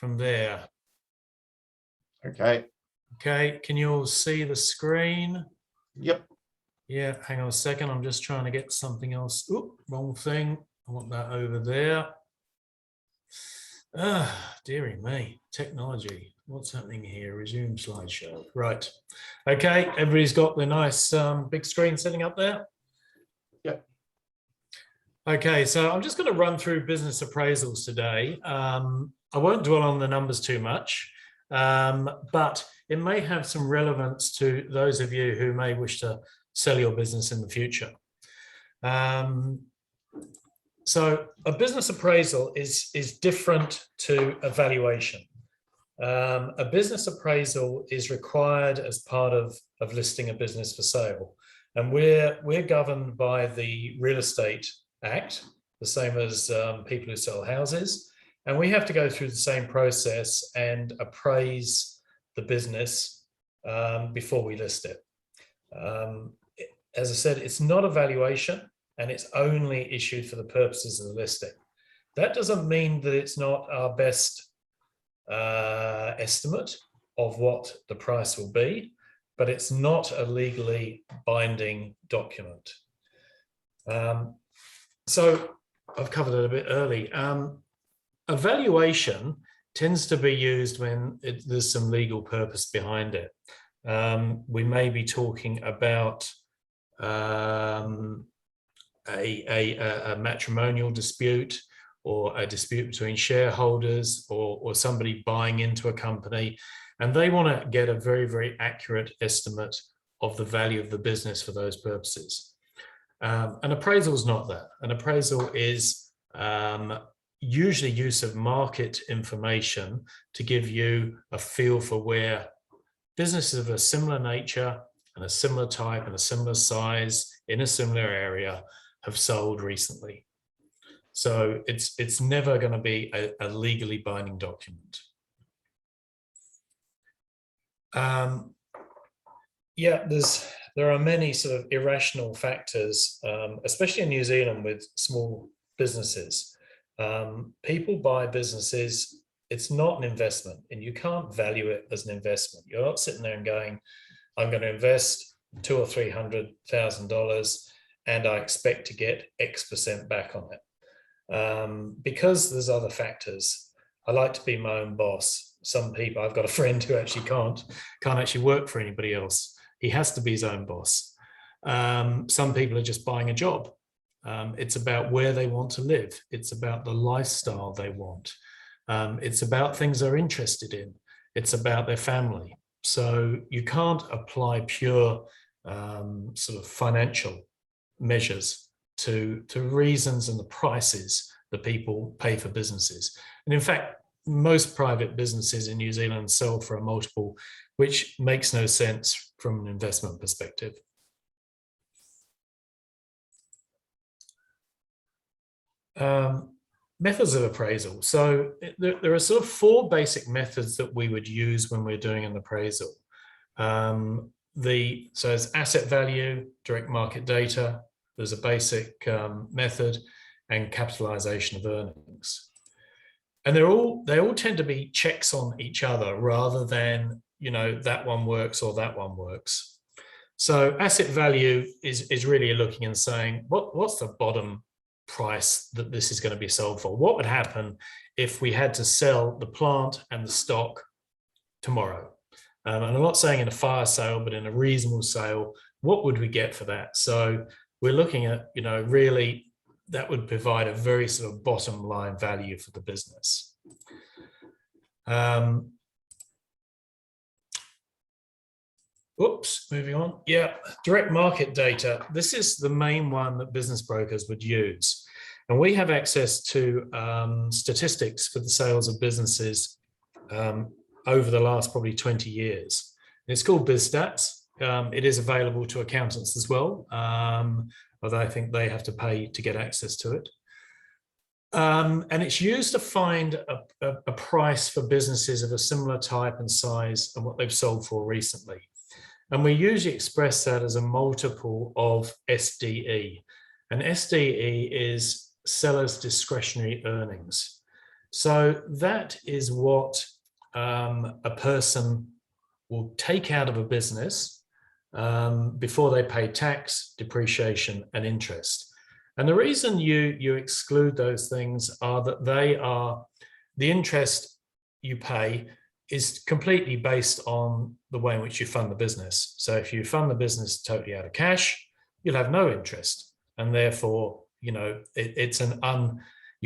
from there. Okay. Okay, can you all see the screen? Yep. Yeah, hang on a second. I'm just trying to get something else. Oop, wrong thing. I want that over there. Dearie me, technology. What's happening here? Resume slideshow. Right. Okay, everybody's got the nice big screen sitting up there? Yep. Okay, so I'm just going to run through business appraisals today. I won't dwell on the numbers too much, but it may have some relevance to those of you who may wish to sell your business in the future. So a business appraisal is different to a valuation. A business appraisal is required as part of listing a business for sale. And we're governed by the Real Estate Act, the same as people who sell houses. And we have to go through the same process and appraise the business before we list it. As I said, it's not a valuation, and it's only issued for the purposes of the listing. That doesn't mean that it's not our best estimate of what the price will be, but it's not a legally binding document. So I've covered it a bit early. A valuation tends to be used when there's some legal purpose behind it. We may be talking about a matrimonial dispute, or a dispute between shareholders, or somebody buying into a company, and they want to get a very, very accurate estimate of the value of the business for those purposes. An appraisal is not that. An appraisal is usually use of market information to give you a feel for where businesses of a similar nature and a similar type and a similar size in a similar area have sold recently. So it's never going to be a legally binding document. Yeah, there are many sort of irrational factors, especially in New Zealand with small businesses. People buy businesses, it's not an investment, and you can't value it as an investment. You're not sitting there and going, I'm going to invest $200,000 or $300,000 and I expect to get X% back on it. Because there's other factors. I like to be my own boss. Some people, I've got a friend who actually can't actually work for anybody else. He has to be his own boss. Some people are just buying a job. It's about where they want to live. It's about the lifestyle they want. It's about things they're interested in. It's about their family. So you can't apply pure sort of financial measures to reasons and the prices that people pay for businesses. And in fact, most private businesses in New Zealand sell for a multiple, which makes no sense from an investment perspective. Methods of appraisal. So there are sort of 4 basic methods that we would use when we're doing an appraisal. So it's asset value, direct market data, there's a basic method, and capitalisation of earnings. And they all tend to be checks on each other rather than, that one works or that one works. So asset value is really looking and saying, what's the bottom price that this is going to be sold for? What would happen if we had to sell the plant and the stock tomorrow? And I'm not saying in a fire sale, but in a reasonable sale, what would we get for that? So we're looking at, really that would provide a very sort of bottom line value for the business. Oops, moving on. Yeah, direct market data. This is the main one that business brokers would use. And we have access to statistics for the sales of businesses over the last probably 20 years. And it's called BizStats. It is available to accountants as well, although I think they have to pay to get access to it. And it's used to find a price for businesses of a similar type and size and what they've sold for recently. And we usually express that as a multiple of SDE. And SDE is seller's discretionary earnings. So that is what a person will take out of a business before they pay tax, depreciation, and interest. And the reason you exclude those things are that the interest you pay is completely based on the way in which you fund the business. So if you fund the business totally out of cash, you'll have no interest, and therefore, you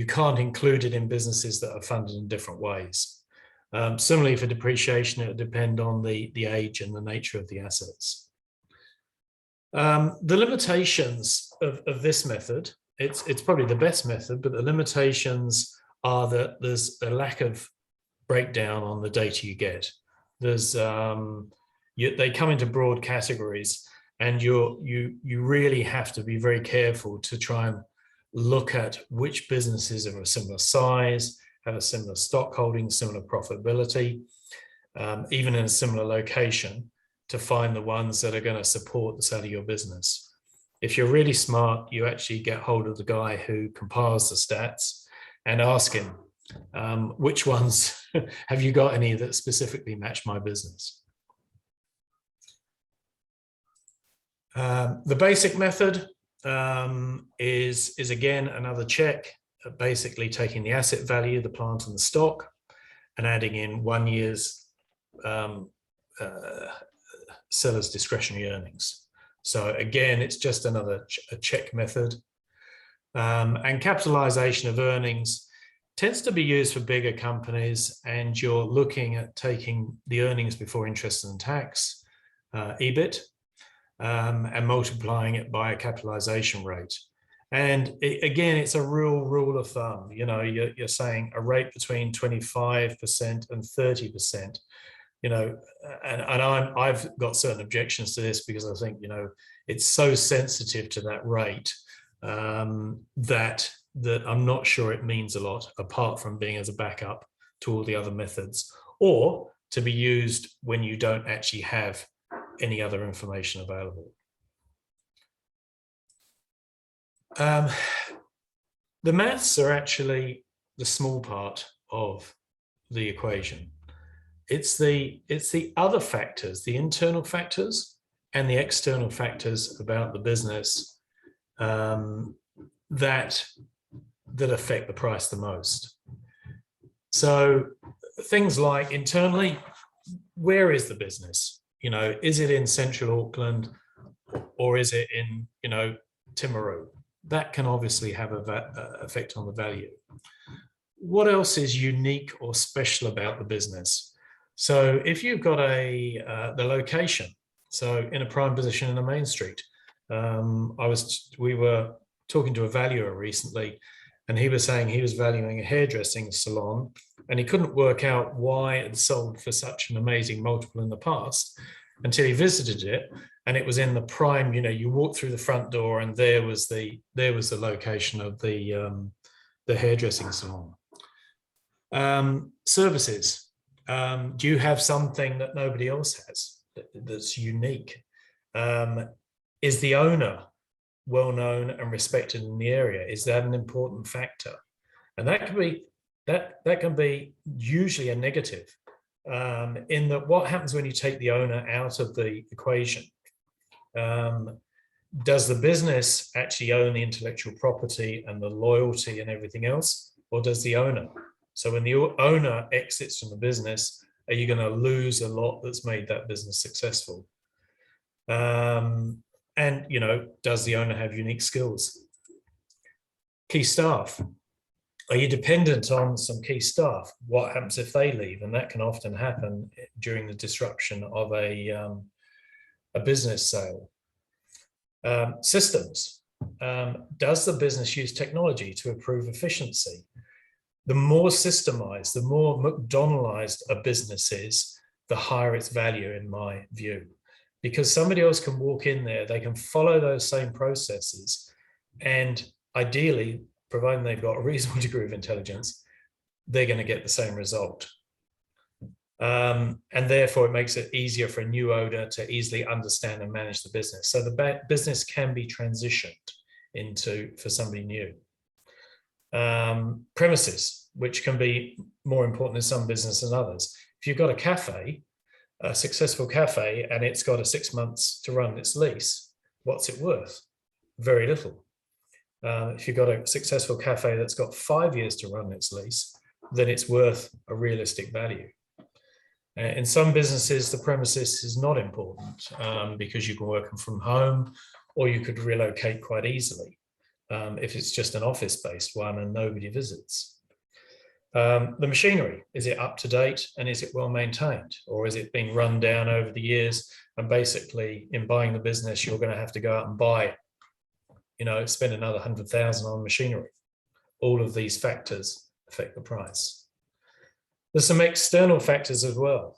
can't include it in businesses that are funded in different ways. Similarly, for depreciation, it will depend on the age and the nature of the assets. The limitations of this method, it's probably the best method, but the limitations are that there's a lack of breakdown on the data you get. There's they come into broad categories, and you really have to be very careful to try and look at which businesses are of a similar size, have a similar stock holding, similar profitability, even in a similar location, to find the ones that are going to support the sale of your business. If you're really smart, you actually get hold of the guy who compiles the stats and ask him, which ones have you got any that specifically match my business? The basic method is again another check, basically taking the asset value, the plant and the stock, and adding in 1 year's seller's discretionary earnings. So again, it's just another check method. And capitalisation of earnings tends to be used for bigger companies, and you're looking at taking the earnings before interest and tax, EBIT, and multiplying it by a capitalisation rate. And again, it's a real rule of thumb. You're saying a rate between 25% and 30%. And I've got certain objections to this, because I think it's so sensitive to that rate that I'm not sure it means a lot, apart from being as a backup to all the other methods, or to be used when you don't actually have any other information available. The maths are actually the small part of the equation. It's the other factors, the internal factors and the external factors about the business that affect the price the most. So things like internally, where is the business? Is it in central Auckland, or is it in Timaru? That can obviously have an effect on the value. What else is unique or special about the business? So if you've got the location, so in a prime position in a main street, we were talking to a valuer recently, and he was saying he was valuing a hairdressing salon, and he couldn't work out why it sold for such an amazing multiple in the past until he visited it, and it was in the prime. You walk through the front door, and there was the location of the hairdressing salon. Services. Do you have something that nobody else has that's unique? Is the owner well known and respected in the area? Is that an important factor? And that can be usually a negative, in that what happens when you take the owner out of the equation? Does the business actually own the intellectual property and the loyalty and everything else, or does the owner? So when the owner exits from the business, are you going to lose a lot that's made that business successful? And does the owner have unique skills? Key staff. Are you dependent on some key staff? What happens if they leave? And that can often happen during the disruption of a business sale. Systems. Does the business use technology to improve efficiency? The more systemized, the more McDonaldized a business is, the higher its value, in my view. Because somebody else can walk in there, they can follow those same processes, and ideally, providing they've got a reasonable degree of intelligence, they're going to get the same result. And therefore, it makes it easier for a new owner to easily understand and manage the business. So the business can be transitioned for somebody new. Premises. which can be more important in some business than others. If you've got a cafe, a successful cafe, and it's got a 6 months to run its lease, what's it worth? Very little. If you've got a successful cafe that's got 5 years to run its lease, then it's worth a realistic value. In some businesses, the premises is not important because you can work from home, or you could relocate quite easily if it's just an office-based one and nobody visits. The machinery, is it up to date and is it well maintained, or is it being run down over the years? And basically, in buying the business, you're going to have to go out and buy, spend another 100,000 on machinery. All of these factors affect the price. There's some external factors as well.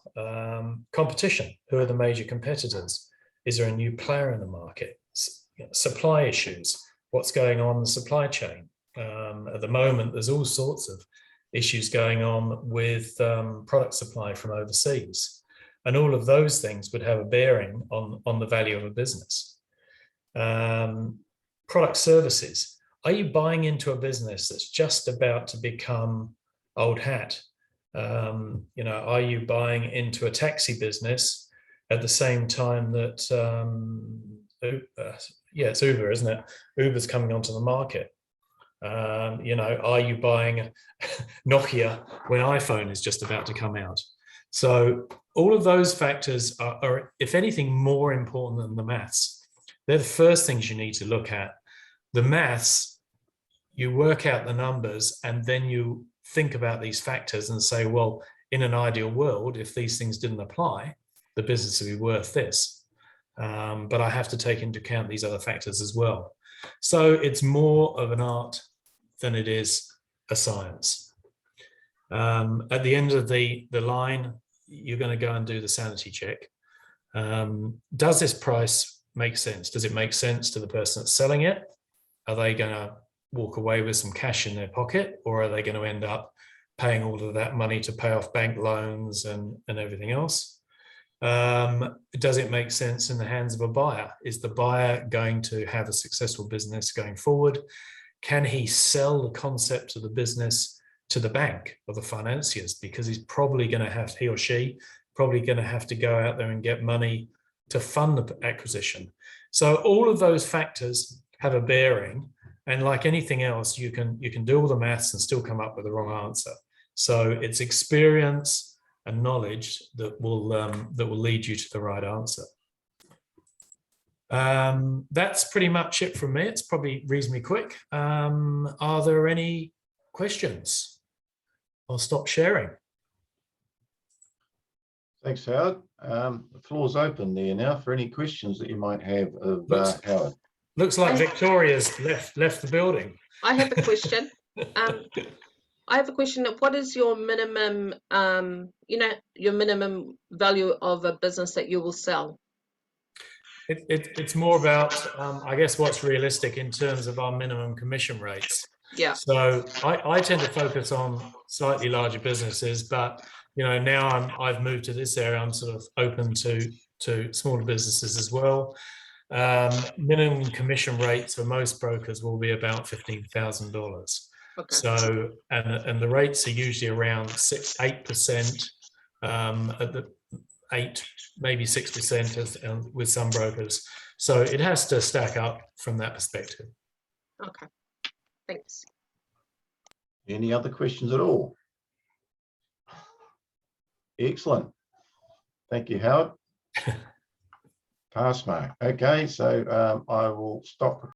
Competition. Who are the major competitors? Is there a new player in the market? Supply issues. What's going on in the supply chain? At the moment, there's all sorts of issues going on with product supply from overseas. And all of those things would have a bearing on the value of a business. Product services. Are you buying into a business that's just about to become old hat? Are you buying into a taxi business at the same time that, it's Uber, isn't it? Uber's coming onto the market. Are you buying Nokia when iPhone is just about to come out? So all of those factors are, if anything, more important than the maths. They're the first things you need to look at. The maths, you work out the numbers, and then you think about these factors and say, well, in an ideal world, if these things didn't apply, the business would be worth this. But I have to take into account these other factors as well. So it's more of an art than it is a science. At the end of the line, you're going to go and do the sanity check. Does this price make sense? Does it make sense to the person that's selling it? Are they going to walk away with some cash in their pocket, or are they going to end up paying all of that money to pay off bank loans and everything else? Does it make sense in the hands of a buyer? Is the buyer going to have a successful business going forward? Can he sell the concept of the business to the bank or the financiers? Because he's probably going to have, he or she, probably going to have to go out there and get money to fund the acquisition. So all of those factors have a bearing. And like anything else, you can do all the maths and still come up with the wrong answer. So it's experience and knowledge that will lead you to the right answer. That's pretty much it from me. It's probably reasonably quick. Are there any questions? I'll stop sharing. Thanks, Howard. The floor's open there now for any questions that you might have of Howard. Looks like Victoria's left the building. I have a question. I have a question of what is your minimum, your minimum value of a business that you will sell? It's more about, I guess, what's realistic in terms of our minimum commission rates. Yeah. So I tend to focus on slightly larger businesses, but now I've moved to this area. I'm sort of open to smaller businesses as well. Minimum commission rates for most brokers will be about $15,000. Okay. So and the rates are usually around 8%, at the 8, maybe 6% with some brokers. So it has to stack up from that perspective. Okay. Thanks. Any other questions at all? Excellent. Thank you, Howard. Pass mark. Okay, so I will stop